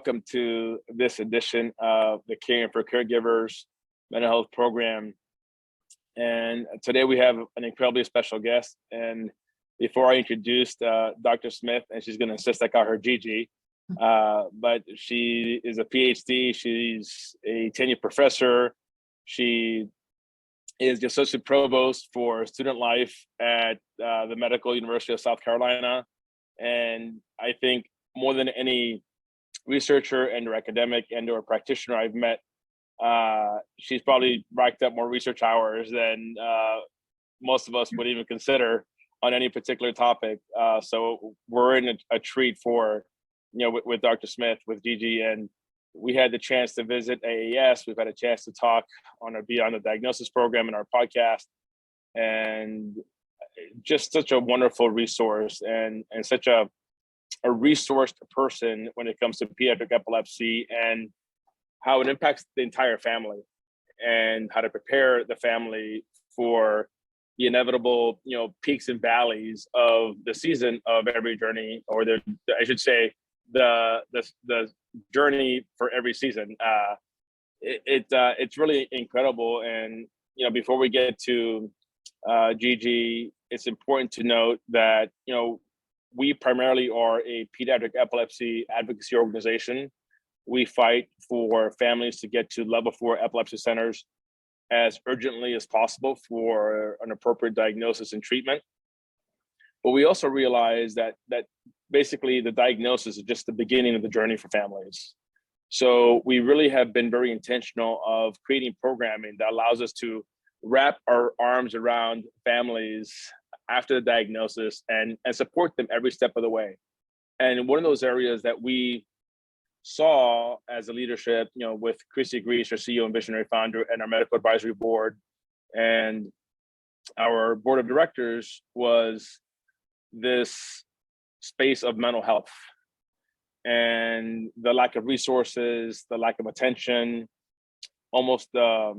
welcome to this edition of the Caring for Caregivers mental health program. And today we have an incredibly special guest. And before I introduce Dr. Smith, and she's going to insist I call her Gigi, but she is a PhD. She's a tenured professor. She is the associate provost for student life at the Medical University of South Carolina. And I think more than any researcher and or academic and or practitioner I've met, she's probably racked up more research hours than most of us would even consider on any particular topic. So we're in a treat for, with Dr. Smith, with Gigi, and we had the chance to visit AAS. We've had a chance to talk on our Beyond the Diagnosis program in our podcast, and just such a wonderful resource and such a resourced person when it comes to pediatric epilepsy and how it impacts the entire family and how to prepare the family for the inevitable, peaks and valleys of the season of every journey, or I should say, the journey for every season. It's really incredible. And before we get to Gigi, it's important to note that we primarily are a pediatric epilepsy advocacy organization. We fight for families to get to level 4 epilepsy centers as urgently as possible for an appropriate diagnosis and treatment. But we also realize that basically the diagnosis is just the beginning of the journey for families. So we really have been very intentional of creating programming that allows us to wrap our arms around families after the diagnosis and support them every step of the way. And one of those areas that we saw as a leadership, with Chrissy Grease, our CEO and visionary founder, and our medical advisory board and our board of directors, was this space of mental health and the lack of resources, the lack of attention, almost the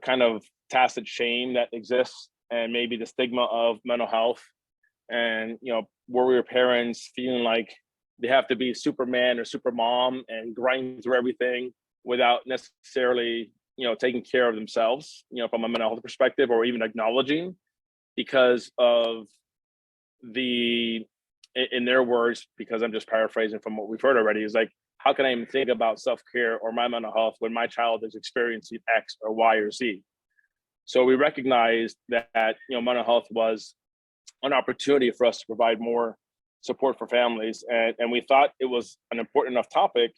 kind of tacit shame that exists, and maybe the stigma of mental health. And, warrior parents feeling like they have to be Superman or Supermom and grind through everything without necessarily, taking care of themselves, from a mental health perspective, or even acknowledging, because of in their words, because I'm just paraphrasing from what we've heard already, is like, how can I even think about self-care or my mental health when my child is experiencing X or Y or Z? So we recognized that, mental health was an opportunity for us to provide more support for families. And we thought it was an important enough topic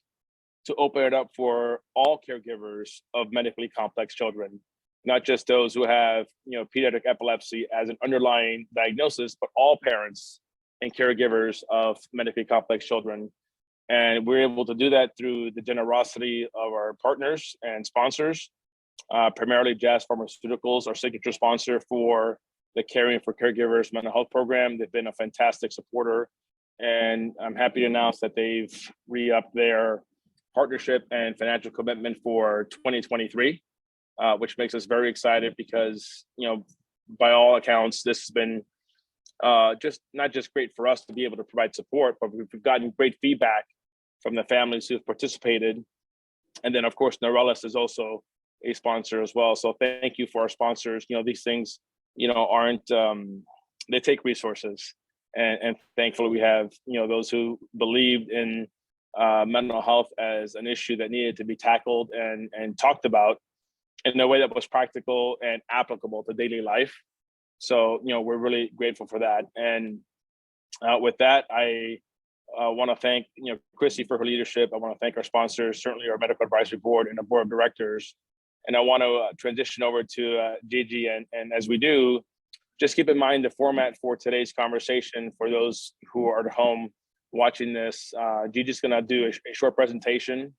to open it up for all caregivers of medically complex children, not just those who have, pediatric epilepsy as an underlying diagnosis, but all parents and caregivers of medically complex children. And we're able to do that through the generosity of our partners and sponsors, primarily Jazz Pharmaceuticals, our signature sponsor for the Caring for Caregivers mental health program. They've been a fantastic supporter, and I'm happy to announce that they've re-upped their partnership and financial commitment for 2023, which makes us very excited because, by all accounts, this has been just not just great for us to be able to provide support, but we've gotten great feedback from the families who've participated. And then, of course, Neurelis is also a sponsor as well. So thank you for our sponsors. These things, aren't, they take resources. And thankfully we have, those who believed in mental health as an issue that needed to be tackled and talked about in a way that was practical and applicable to daily life. So, we're really grateful for that. And with that, I want to thank, Chrissy for her leadership. I want to thank our sponsors, certainly our medical advisory board and the board of directors. And I want to transition over to Gigi. And as we do, just keep in mind the format for today's conversation for those who are at home watching this. Gigi's going to do a short presentation.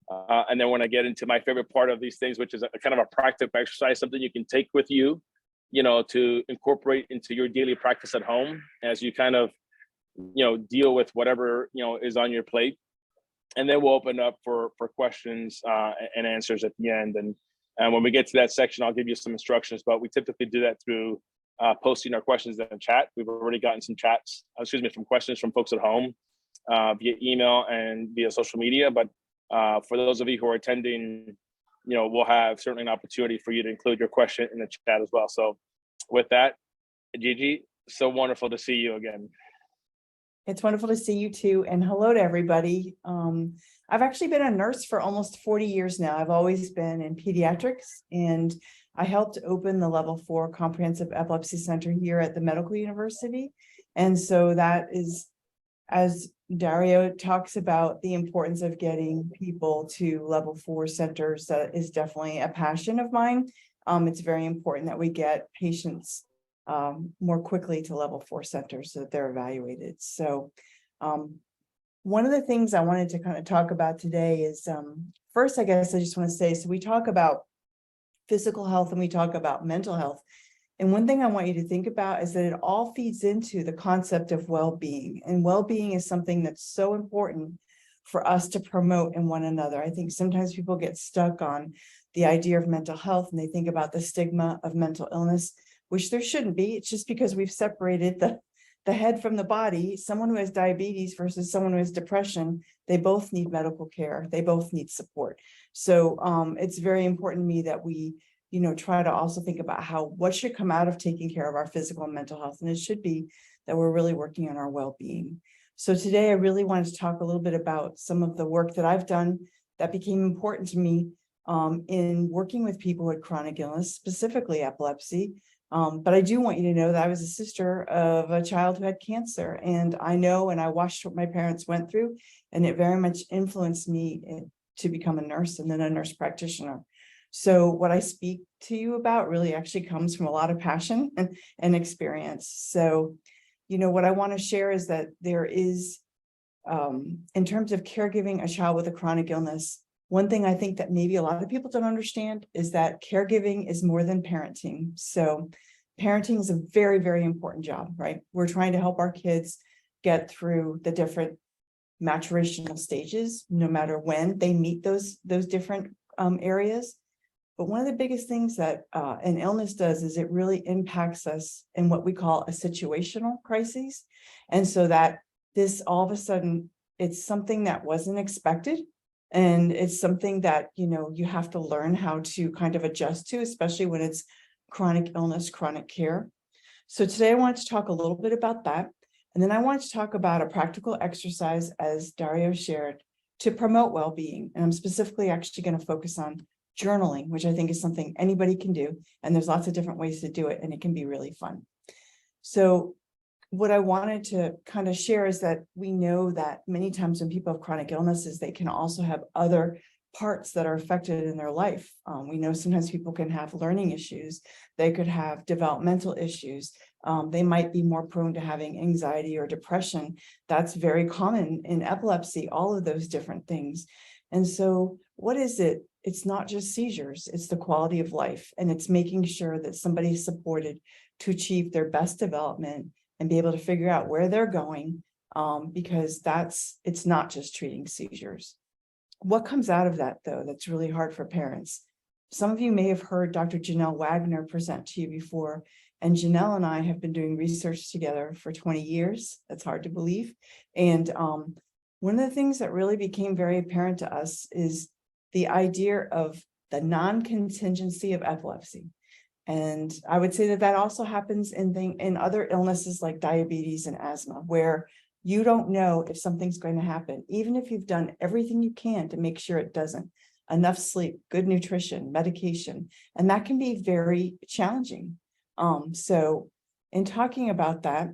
And then when I get into my favorite part of these things, which is a kind of a practical exercise, something you can take with you, to incorporate into your daily practice at home as you kind of, deal with whatever, is on your plate. And then we'll open up for questions and answers at the end. And when we get to that section, I'll give you some instructions, but we typically do that through posting our questions in the chat. We've already gotten some some questions from folks at home. via email and via social media. But for those of you who are attending, we'll have certainly an opportunity for you to include your question in the chat as well. So with that, Gigi, so wonderful to see you again. It's wonderful to see you too. And hello to everybody. I've actually been a nurse for almost 40 years now. I've always been in pediatrics, and I helped open the Level 4 Comprehensive Epilepsy Center here at the Medical University. And so that is, as Dario talks about the importance of getting people to Level 4 centers, that is definitely a passion of mine. It's very important that we get patients more quickly to Level 4 centers so that they're evaluated. So one of the things I wanted to kind of talk about today is, first, I guess I just want to say, so we talk about physical health and we talk about mental health. And one thing I want you to think about is that it all feeds into the concept of well-being. And well-being is something that's so important for us to promote in one another. I think sometimes people get stuck on the idea of mental health and they think about the stigma of mental illness, which there shouldn't be. It's just because we've separated the head from the body. Someone who has diabetes versus someone who has depression, they both need medical care. They both need support. So it's very important to me that we try to also think about what should come out of taking care of our physical and mental health. And it should be that we're really working on our well-being. So today I really wanted to talk a little bit about some of the work that I've done that became important to me in working with people with chronic illness, specifically epilepsy. But I do want you to know that I was a sister of a child who had cancer, and I know, and I watched what my parents went through, and it very much influenced me to become a nurse and then a nurse practitioner. So what I speak to you about really actually comes from a lot of passion and experience. So, what I want to share is that there is, in terms of caregiving a child with a chronic illness, one thing I think that maybe a lot of people don't understand is that caregiving is more than parenting. So parenting is a very, very important job, right? We're trying to help our kids get through the different maturational stages, no matter when they meet those different areas. But one of the biggest things that an illness does is it really impacts us in what we call a situational crisis. And so that this all of a sudden, it's something that wasn't expected. And it's something that, you have to learn how to kind of adjust to, especially when it's chronic illness, chronic care. So today I wanted to talk a little bit about that. And then I wanted to talk about a practical exercise, as Dario shared, to promote well-being. And I'm specifically actually going to focus on journaling, which I think is something anybody can do. And there's lots of different ways to do it, and it can be really fun. So what I wanted to kind of share is that we know that many times when people have chronic illnesses, they can also have other parts that are affected in their life. We know sometimes people can have learning issues. They could have developmental issues. They might be more prone to having anxiety or depression. That's very common in epilepsy, all of those different things. And so what is it? It's not just seizures, it's the quality of life. And it's making sure that somebody is supported to achieve their best development and be able to figure out where they're going, because it's not just treating seizures. What comes out of that, though, that's really hard for parents? Some of you may have heard Dr. Janelle Wagner present to you before, and Janelle and I have been doing research together for 20 years. That's hard to believe. And one of the things that really became very apparent to us is the idea of the non-contingency of epilepsy. And I would say that also happens in other illnesses like diabetes and asthma, where you don't know if something's going to happen, even if you've done everything you can to make sure it doesn't. Enough sleep, good nutrition, medication, and that can be very challenging. So in talking about that,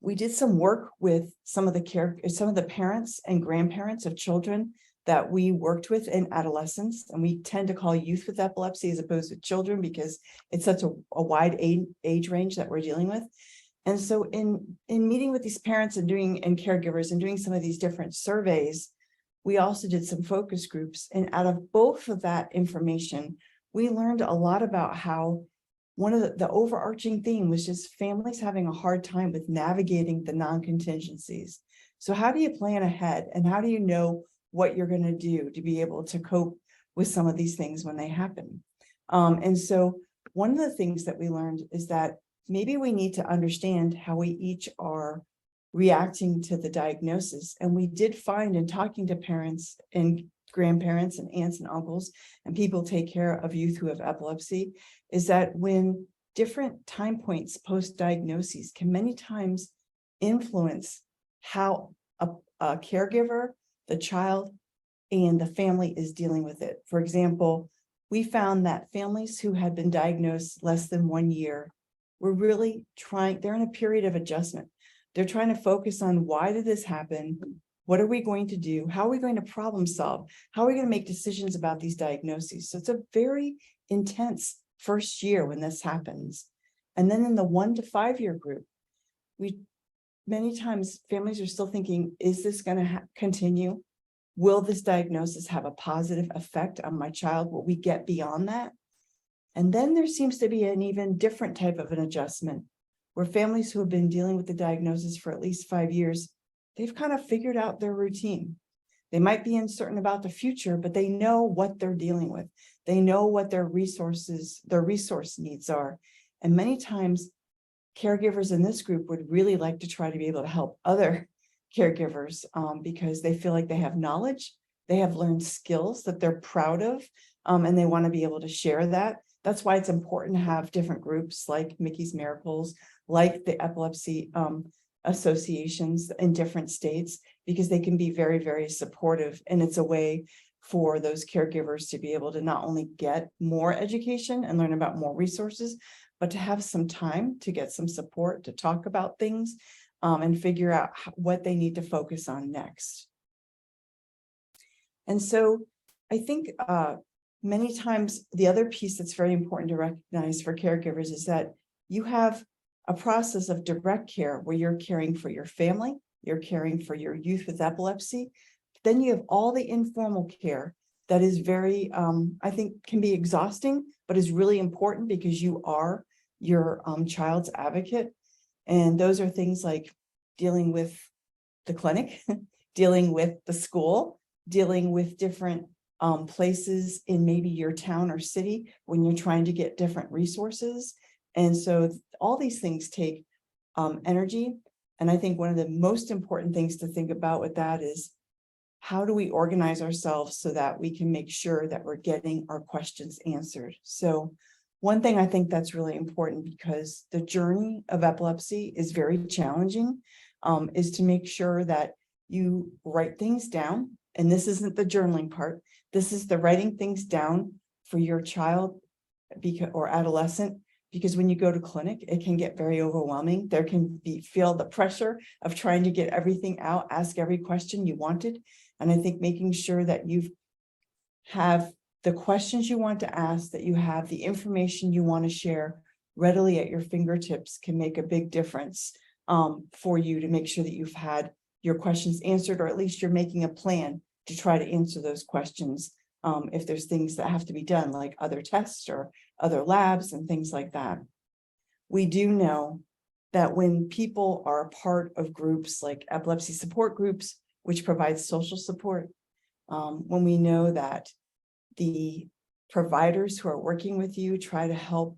we did some work with some of the parents and grandparents of children that we worked with in adolescence, and we tend to call youth with epilepsy as opposed to children because it's such a wide age range that we're dealing with. And so in meeting with these parents and caregivers and doing some of these different surveys, we also did some focus groups. And out of both of that information, we learned a lot about how one of the overarching theme was just families having a hard time with navigating the non-contingencies. So how do you plan ahead, and how do you know what you're going to do to be able to cope with some of these things when they happen? And so one of the things that we learned is that maybe we need to understand how we each are reacting to the diagnosis. And we did find in talking to parents and grandparents and aunts and uncles and people take care of youth who have epilepsy, is that when different time points post-diagnoses can many times influence how a caregiver, the child, and the family is dealing with it. For example, we found that families who had been diagnosed less than 1 year were really they're in a period of adjustment. They're trying to focus on, why did this happen? What are we going to do? How are we going to problem solve? How are we going to make decisions about these diagnoses? So it's a very intense first year when this happens. And then in the 1 to 5 year group, many times families are still thinking, is this going to continue? Will this diagnosis have a positive effect on my child? Will we get beyond that? And then there seems to be an even different type of an adjustment, where families who have been dealing with the diagnosis for at least 5 years, they've kind of figured out their routine. They might be uncertain about the future, but they know what they're dealing with. They know what their resource needs are. And many times caregivers in this group would really like to try to be able to help other caregivers because they feel like they have knowledge, they have learned skills that they're proud of, and they want to be able to share that. That's why it's important to have different groups like Mickey's Miracles, like the epilepsy associations in different states, because they can be very, very supportive. And it's a way for those caregivers to be able to not only get more education and learn about more resources, but to have some time to get some support, to talk about things and figure out what they need to focus on next. And so I think many times the other piece that's very important to recognize for caregivers is that you have a process of direct care where you're caring for your family, you're caring for your youth with epilepsy. Then you have all the informal care that is very, I think can be exhausting, but is really important because you are your child's advocate. And those are things like dealing with the clinic, dealing with the school, dealing with different places in maybe your town or city when you're trying to get different resources. And so all these things take energy. And I think one of the most important things to think about with that is, how do we organize ourselves so that we can make sure that we're getting our questions answered? So one thing I think that's really important, because the journey of epilepsy is very challenging, is to make sure that you write things down. And this isn't the journaling part. This is the writing things down for your child or adolescent, because when you go to clinic, it can get very overwhelming. There can feel the pressure of trying to get everything out, ask every question you wanted. And I think making sure that you have the questions you want to ask, that you have the information you want to share readily at your fingertips can make a big difference for you to make sure that you've had your questions answered, or at least you're making a plan to try to answer those questions. If there's things that have to be done, like other tests or other labs and things like that. We do know that when people are a part of groups like epilepsy support groups, which provides social support, when we know that the providers who are working with you try to help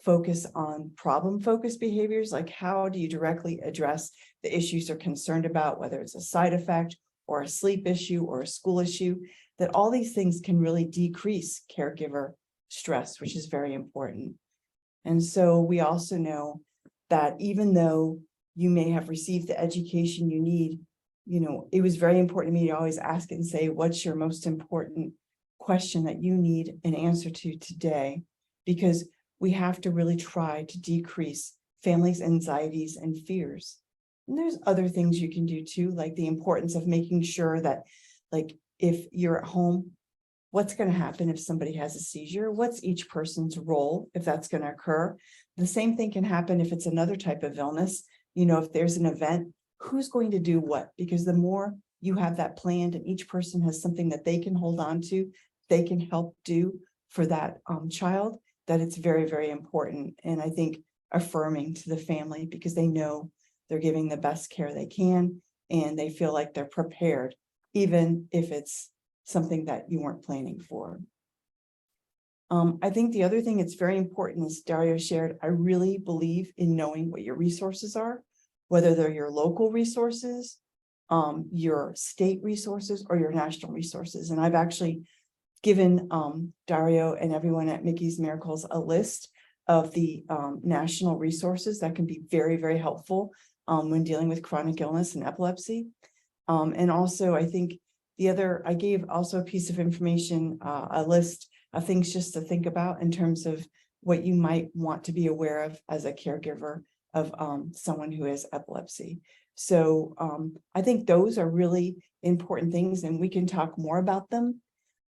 focus on problem-focused behaviors, like how do you directly address the issues they're concerned about, whether it's a side effect or a sleep issue or a school issue, that all these things can really decrease caregiver stress, which is very important. And so we also know that even though you may have received the education you need, it was very important to me to always ask and say, what's your most important question that you need an answer to today? Because we have to really try to decrease families' anxieties and fears. And there's other things you can do too, like the importance of making sure that, like, if you're at home, what's going to happen if somebody has a seizure? What's each person's role if that's going to occur? The same thing can happen if it's another type of illness. If there's an event, who's going to do what? Because the more you have that planned and each person has something that they can hold on to, they can help do for that child, that it's very, very important. And I think affirming to the family, because they know they're giving the best care they can and they feel like they're prepared, even if it's something that you weren't planning for. I think the other thing that's very important, as Dario shared, I really believe in knowing what your resources are. whether they're your local resources, your state resources, or your national resources. And I've actually given Dario and everyone at Mickey's Miracles a list of the national resources that can be very, very helpful when dealing with chronic illness and epilepsy. And also, I think I gave also a piece of information, a list of things just to think about in terms of what you might want to be aware of as a caregiver of someone who has epilepsy. So I think those are really important things, and we can talk more about them.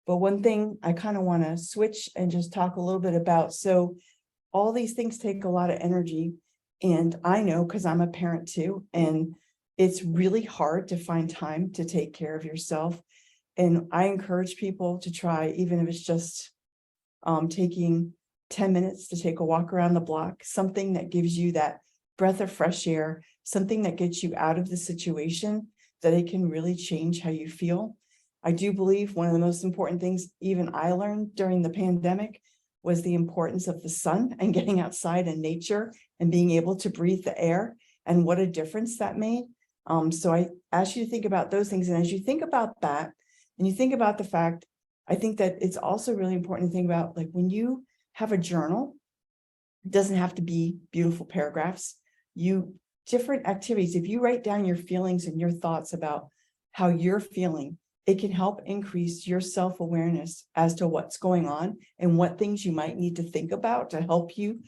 But one thing I kind of want to switch and just talk a little bit about. So all these things take a lot of energy. And I know, because I'm a parent too, and it's really hard to find time to take care of yourself. And I encourage people to try, even if it's just taking 10 minutes to take a walk around the block, something that gives you that breath of fresh air, something that gets you out of the situation, that it can really change how you feel. I do believe one of the most important things even I learned during the pandemic was the importance of the sun and getting outside in nature and being able to breathe the air, and what a difference that made. So I ask you to think about those things. And as you think about that, and you think about the fact, I think that it's also really important to think about, like, when you have a journal, it doesn't have to be beautiful paragraphs. Different activities, if you write down your feelings and your thoughts about how you're feeling, it can help increase your self-awareness as to what's going on and what things you might need to think about to help you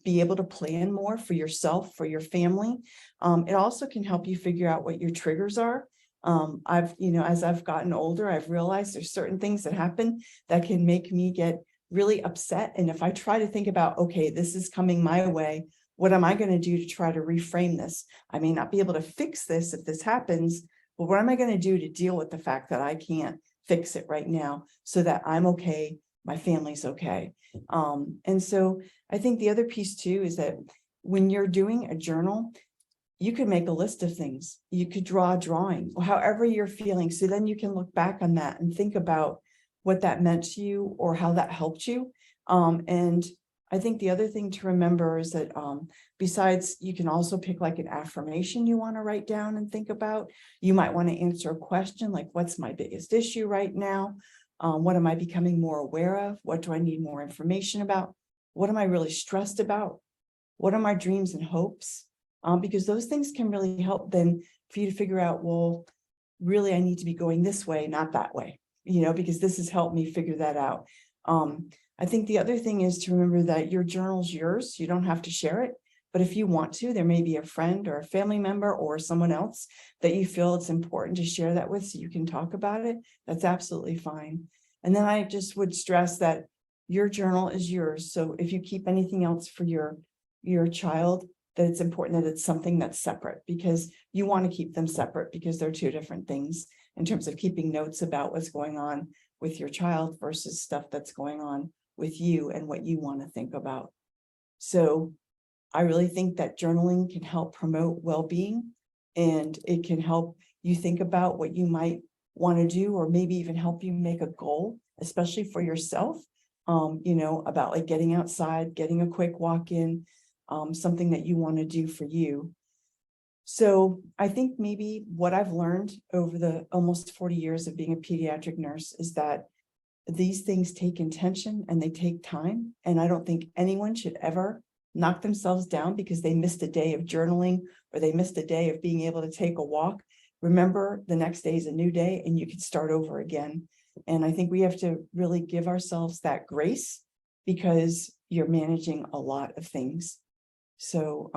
be able to plan more for yourself, for your family. It also can help you figure out what your triggers are. As I've gotten older, I've realized there's certain things that happen that can make me get really upset. And if I try to think about, okay, this is coming my way, what am I going to do to try to reframe this? I may not be able to fix this if this happens, but what am I going to do to deal with the fact that I can't fix it right now, so that I'm okay, my family's okay? And so I think the other piece too is that when you're doing a journal, you could make a list of things. You could draw a drawing, or however you're feeling. So then you can look back on that and think about what that meant to you or how that helped you. And I think the other thing to remember is that besides, you can also pick like an affirmation you want to write down and think about. You might want to answer a question like, what's my biggest issue right now? What am I becoming more aware of? What do I need more information about? What am I really stressed about? What are my dreams and hopes? Because those things can really help then for you to figure out, well, really, I need to be going this way, not that way, because this has helped me figure that out. I think the other thing is to remember that your journal's yours. You don't have to share it, but if you want to, there may be a friend or a family member or someone else that you feel it's important to share that with, so you can talk about it. That's absolutely fine. And then I just would stress that your journal is yours. So if you keep anything else for your child, that it's important that it's something that's separate, because you want to keep them separate, because they're two different things in terms of keeping notes about what's going on with your child versus stuff that's going on with you and what you want to think about. So I really think that journaling can help promote well-being, and it can help you think about what you might want to do, or maybe even help you make a goal, especially for yourself, about like getting outside, getting a quick walk in, something that you want to do for you. So I think maybe what I've learned over the almost 40 years of being a pediatric nurse is that these things take intention and they take time. And I don't think anyone should ever knock themselves down because they missed a day of journaling or they missed a day of being able to take a walk. Remember, the next day is a new day and you can start over again. And I think we have to really give ourselves that grace, because you're managing a lot of things. So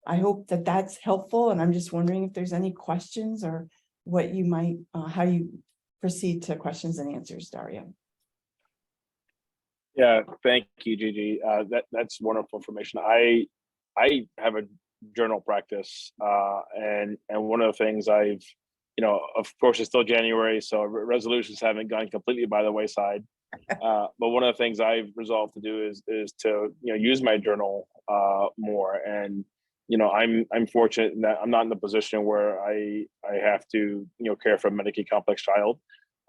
I hope that that's helpful. And I'm just wondering if there's any questions or what you might, how you proceed to questions and answers, Dario. Yeah, thank you, Gigi. That's wonderful information. I have a journal practice, and one of the things I've, of course, it's still January, so resolutions haven't gone completely by the wayside. But one of the things I've resolved to do is to use my journal more. And I'm fortunate in that I'm not in the position where I have to care for a medically complex child.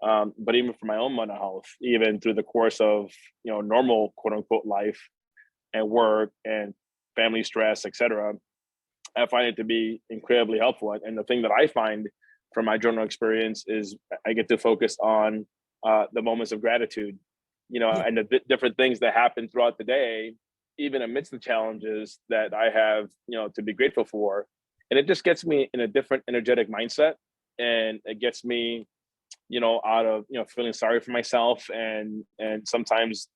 But even for my own mental health, even through the course of normal quote unquote life and work and family stress, etc., I find it to be incredibly helpful. And the thing that I find from my journal experience is I get to focus on the moments of gratitude, Yeah. and the different things that happen throughout the day, even amidst the challenges that I have, to be grateful for. And it just gets me in a different energetic mindset, and it gets me, out of, feeling sorry for myself, and sometimes,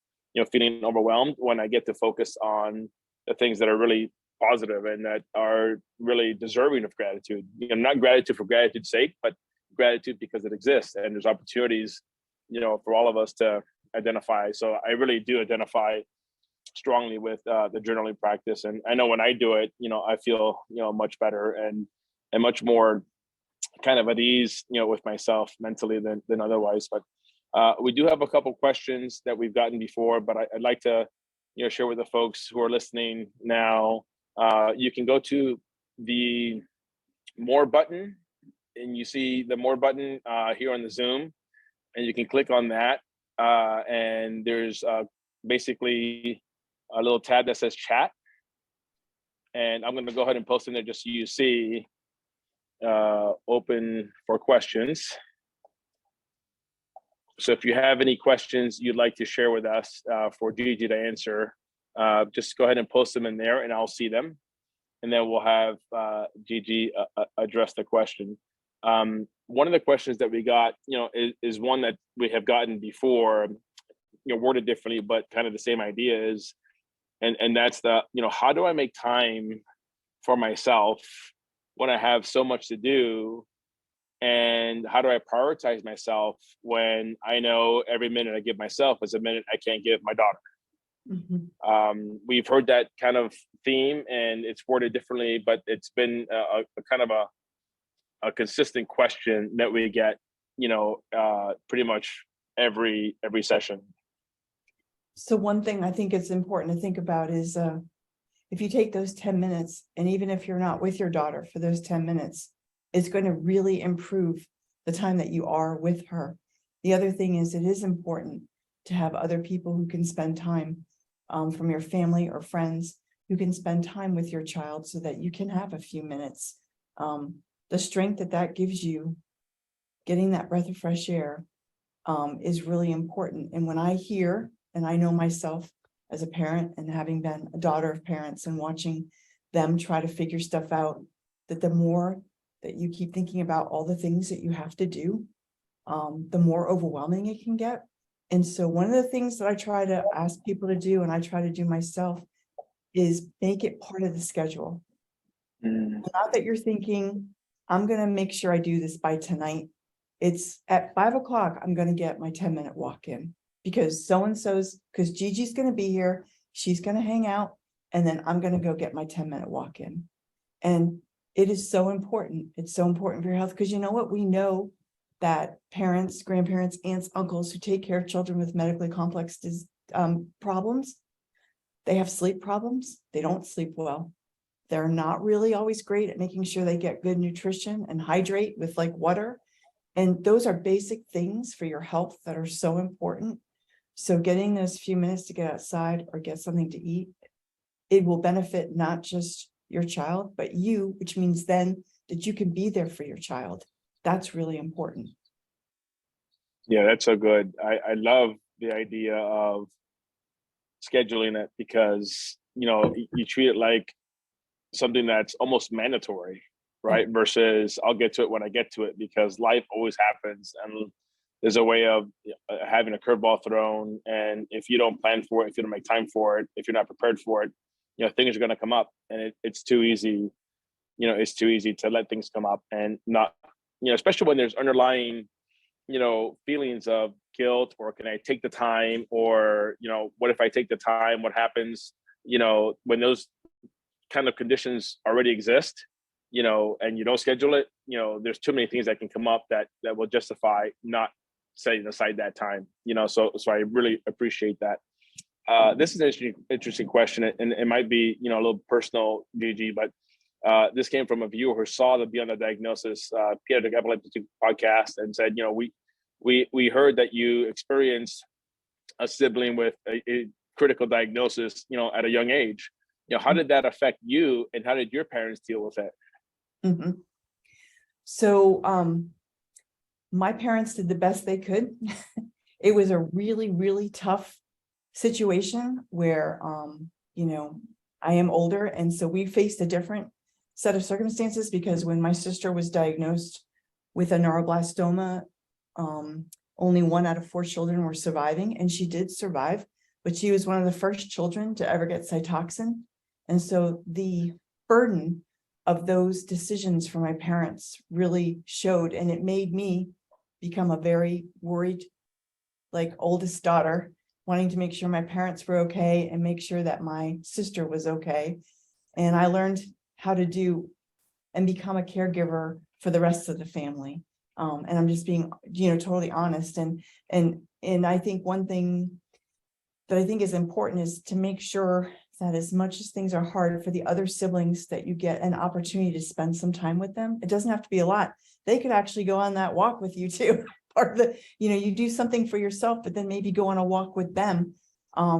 feeling overwhelmed, when I get to focus on the things that are really positive and that are really deserving of gratitude. Not gratitude for gratitude's sake, but gratitude because it exists and there's opportunities, for all of us to identify. So I really do identify strongly with the journaling practice, and I know when I do it, I feel, much better and much more kind of at ease, with myself mentally than otherwise. But we do have a couple questions that we've gotten before, but I'd like to, share with the folks who are listening now. You can go to the more button, and you see the more button here on the Zoom, and you can click on that. And there's basically a little tab that says chat. And I'm going to go ahead and post in there just so you see, open for questions. So if you have any questions you'd like to share with us for Gigi to answer, just go ahead and post them in there and I'll see them. And then we'll have Gigi address the question. One of the questions that we got, is one that we have gotten before, worded differently, but kind of the same idea is, and that's how do I make time for myself when I have so much to do? And how do I prioritize myself when I know every minute I give myself is a minute I can't give my daughter? Mhm. We've heard that kind of theme, and it's worded differently, but it's been a kind of a consistent question that we get, pretty much every session. So one thing I think it's important to think about is, if you take those 10 minutes, and even if you're not with your daughter for those 10 minutes, it's going to really improve the time that you are with her. The other thing is, it is important to have other people who can spend time, from your family or friends, who can spend time with your child so that you can have a few minutes. The strength that gives you, getting that breath of fresh air, is really important. And when I hear, and I know myself as a parent and having been a daughter of parents and watching them try to figure stuff out, that the more that you keep thinking about all the things that you have to do, the more overwhelming it can get. And so one of the things that I try to ask people to do, and I try to do myself, is make it part of the schedule. Not that you're thinking, I'm going to make sure I do this by tonight. It's at 5 o'clock, I'm going to get my 10-minute walk in, because because Gigi's going to be here. She's going to hang out, and then I'm going to go get my 10-minute walk in. And it is so important. It's so important for your health, because you know what? We know that parents, grandparents, aunts, uncles who take care of children with medically complex problems, they have sleep problems. They don't sleep well. They're not really always great at making sure they get good nutrition and hydrate with like water. And those are basic things for your health that are so important. So getting those few minutes to get outside or get something to eat, it will benefit not just your child, but you, which means then that you can be there for your child. That's really important. Yeah, that's so good. I love the idea of scheduling it, because, you treat it like something that's almost mandatory, right? Versus I'll get to it when I get to it, because life always happens, and there's a way of having a curveball thrown. And if you don't plan for it, if you don't make time for it, if you're not prepared for it, things are going to come up, and it's too easy. It's too easy to let things come up and not, especially when there's underlying, feelings of guilt, or can I take the time, or, what if I take the time, what happens, when those kind of conditions already exist, and you don't schedule it, there's too many things that can come up that will justify not setting aside that time, so I really appreciate that. This is an interesting question, and it might be, a little personal, Gigi, but this came from a viewer who saw the Beyond the Diagnosis Pediatric Epilepsy podcast and said, we heard that you experienced a sibling with a critical diagnosis, at a young age. how did that affect you, and how did your parents deal with it? Mhm. So, my parents did the best they could. It was a really, really tough situation where, I am older, and so we faced a different set of circumstances, because when my sister was diagnosed with a neuroblastoma, only 1 out of 4 children were surviving, and she did survive, but she was one of the first children to ever get Cytoxin. And so the burden of those decisions for my parents really showed, and it made me become a very worried, like, oldest daughter, wanting to make sure my parents were okay and make sure that my sister was okay. And I learned how to do and become a caregiver for the rest of the family. And I'm just being, totally honest. And I think one thing that I think is important is to make sure that as much as things are hard for the other siblings, that you get an opportunity to spend some time with them. It doesn't have to be a lot. They could actually go on that walk with you too. Part of the, you do something for yourself, but then maybe go on a walk with them,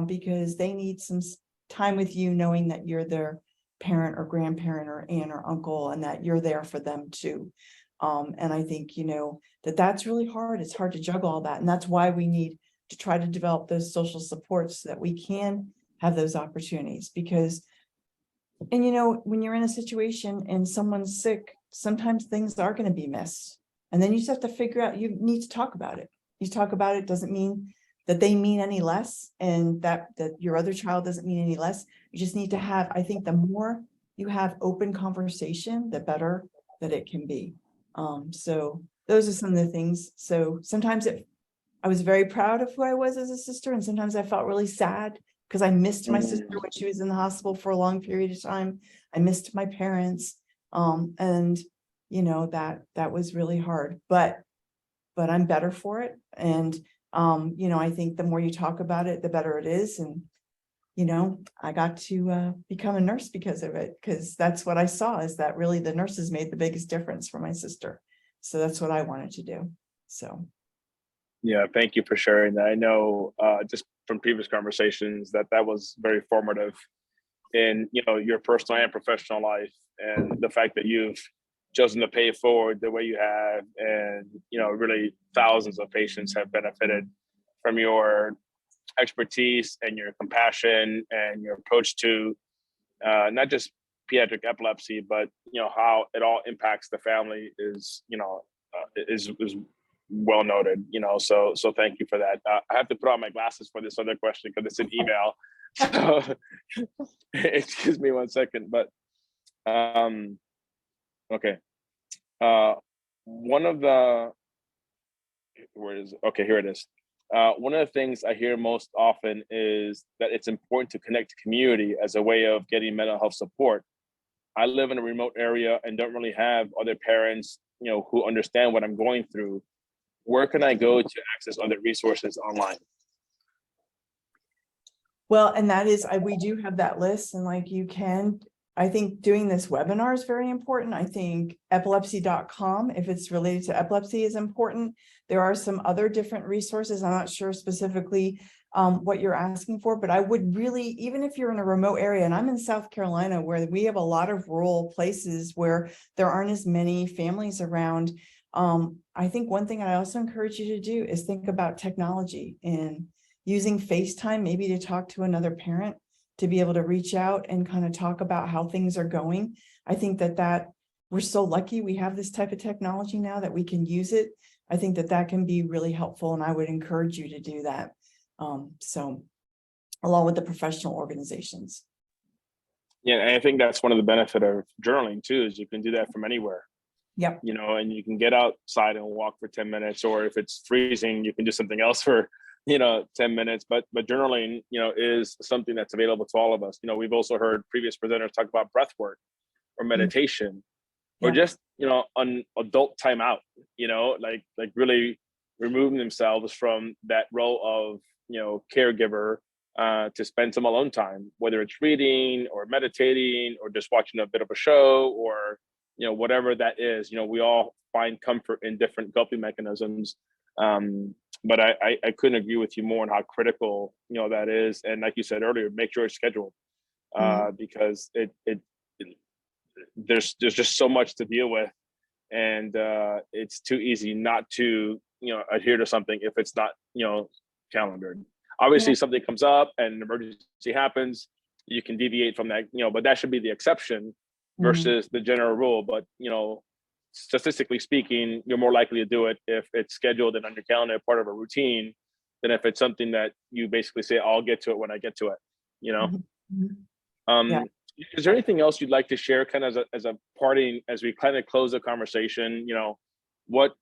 because they need some time with you, knowing that you're their parent or grandparent or aunt or uncle, and that you're there for them too. And I think, that's really hard. It's hard to juggle all that. And that's why we need to try to develop those social supports so that we can have those opportunities. Because, and when you're in a situation and someone's sick, sometimes things are going to be missed. And then you just have to figure out, you need to talk about it. You talk about it doesn't mean that they mean any less, and that your other child doesn't mean any less. You just need to have, I think the more you have open conversation, the better that it can be. So those are some of the things. So sometimes I was very proud of who I was as a sister, and sometimes I felt really sad because I missed my sister when she was in the hospital for a long period of time. I missed my parents. And that was really hard, but I'm better for it. And I think the more you talk about it, the better it is. And I got to become a nurse because of it, because that's what I saw, is that really the nurses made the biggest difference for my sister. So that's what I wanted to do. So. Yeah, thank you for sharing that. I know just from previous conversations that was very formative in your personal and professional life, and the fact that you've chosen to pay it forward the way you have, and really thousands of patients have benefited from your expertise and your compassion and your approach to not just pediatric epilepsy, but how it all impacts the family is well noted. So thank you for that. I have to put on my glasses for this other question because it's an email. So excuse me 1 second, but okay. One of the where is it? Okay, here it is. One of the things I hear most often is that it's important to connect to community as a way of getting mental health support. I live in a remote area and don't really have other parents, who understand what I'm going through. Where can I go to access other resources online? Well, and that is, we do have that list, and I think doing this webinar is very important. I think epilepsy.com, if it's related to epilepsy, is important. There are some other different resources. I'm not sure specifically what you're asking for, but I would really, even if you're in a remote area, and I'm in South Carolina, where we have a lot of rural places where there aren't as many families around. I think one thing I also encourage you to do is think about technology and using FaceTime, maybe to talk to another parent, to be able to reach out and kind of talk about how things are going. I think that we're so lucky we have this type of technology now that we can use it. I think that can be really helpful, and I would encourage you to do that. So along with the professional organizations. Yeah, and I think that's one of the benefit of journaling too, is you can do that from anywhere. Yep. And you can get outside and walk for 10 minutes, or if it's freezing, you can do something else for 10 minutes. But journaling is something that's available to all of us. We've also heard previous presenters talk about breath work or meditation, or just an adult timeout, like really removing themselves from that role of caregiver, to spend some alone time, whether it's reading or meditating or just watching a bit of a show, or whatever that is. We all find comfort in different coping mechanisms. But I couldn't agree with you more on how critical that is. And like you said earlier, make sure it's scheduled. because there's just so much to deal with, and it's too easy not to adhere to something if it's not calendared. Obviously, Yeah. something comes up and an emergency happens, you can deviate from that, but that should be the exception versus the general rule. But statistically speaking, you're more likely to do it if it's scheduled and on your calendar, part of a routine, than if it's something that you basically say, I'll get to it when I get to it. Yeah. Is there anything else you'd like to share kind of as a parting, as we kind of close the conversation? What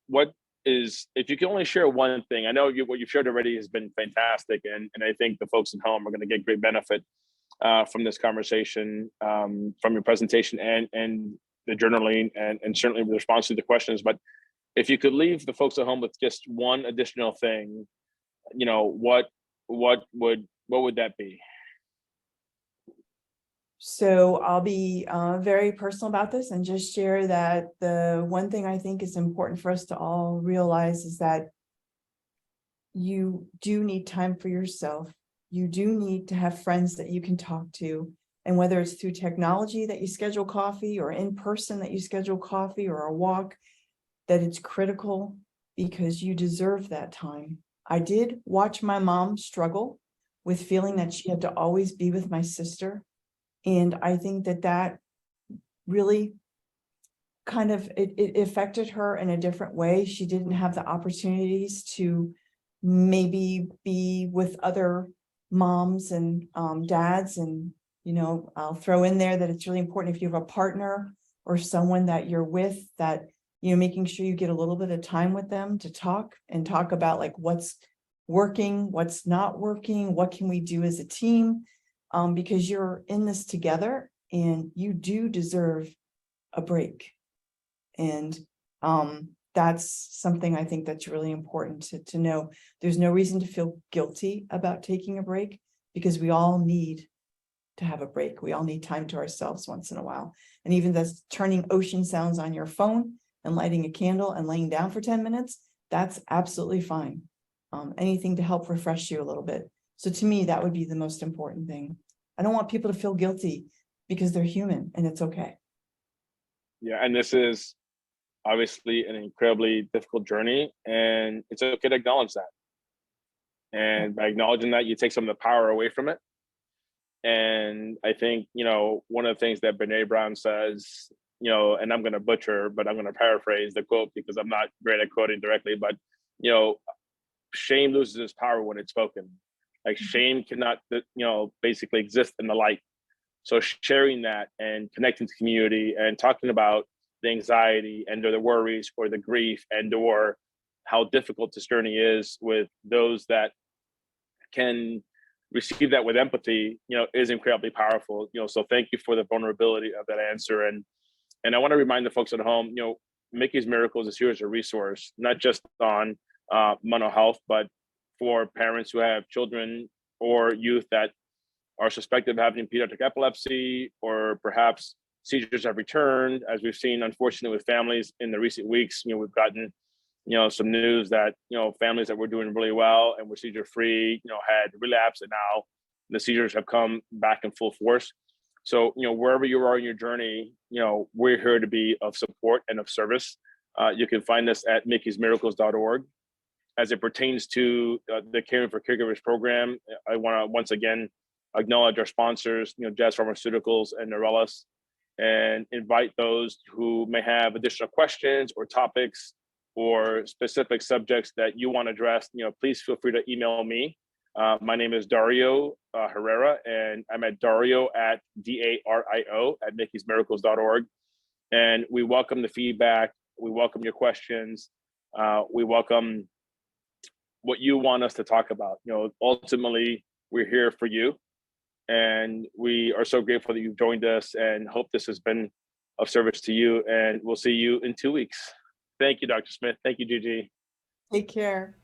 is, if you can only share one thing, I know what you've shared already has been fantastic, and I think the folks at home are going to get great benefit from this conversation, from your presentation and the journaling, and certainly the response to the questions. But if you could leave the folks at home with just one additional thing, what would that be? So I'll be very personal about this and just share that the one thing I think is important for us to all realize is that you do need time for yourself. You do need to have friends that you can talk to. And whether it's through technology that you schedule coffee, or in person that you schedule coffee or a walk, that it's critical, because you deserve that time. I did watch my mom struggle with feeling that she had to always be with my sister. And I think that really kind of, it affected her in a different way. She didn't have the opportunities to maybe be with other moms and dads. And, I'll throw in there that it's really important, if you have a partner or someone that you're with, that, making sure you get a little bit of time with them to talk about like what's working, what's not working, what can we do as a team, because you're in this together and you do deserve a break. And that's something I think that's really important to know. There's no reason to feel guilty about taking a break, because we all need to have a break. We all need time to ourselves once in a while. And even that's turning ocean sounds on your phone and lighting a candle and laying down for 10 minutes, that's absolutely fine. Anything to help refresh you a little bit. So to me, that would be the most important thing. I don't want people to feel guilty, because they're human and it's okay. Yeah, and this is obviously an incredibly difficult journey, and it's okay to acknowledge that. And by acknowledging that, you take some of the power away from it. And I think, one of the things that Brene Brown says, and I'm going to butcher, but I'm going to paraphrase the quote because I'm not great at quoting directly, but, shame loses its power when it's spoken. Like shame cannot, basically exist in the light. So sharing that and connecting to community and talking about the anxiety and or the worries or the grief and or how difficult this journey is with those that can receive that with empathy, is incredibly powerful. So thank you for the vulnerability of that answer. And I want to remind the folks at home, Mickey's Miracles is here as a resource, not just on mental health, but for parents who have children or youth that are suspected of having pediatric epilepsy, or perhaps seizures have returned, as we've seen, unfortunately, with families in the recent weeks. We've gotten, some news that, families that were doing really well and were seizure free, had relapse, and now the seizures have come back in full force. So, wherever you are in your journey, we're here to be of support and of service. You can find us at mickey'smiracles.org. As it pertains to the Caring for Caregivers program, I want to once again acknowledge our sponsors, Jazz Pharmaceuticals and Neurelis, and invite those who may have additional questions or topics or specific subjects that you want addressed. Please feel free to email me. My name is Dario Herrera, and I'm at Dario at DARIO at mickey'smiracles.org. And we welcome the feedback. We welcome your questions. We welcome what you want us to talk about. Ultimately, we're here for you. And we are so grateful that you've joined us, and hope this has been of service to you. And we'll see you in 2 weeks. Thank you, Dr. Smith. Thank you, Gigi. Take care.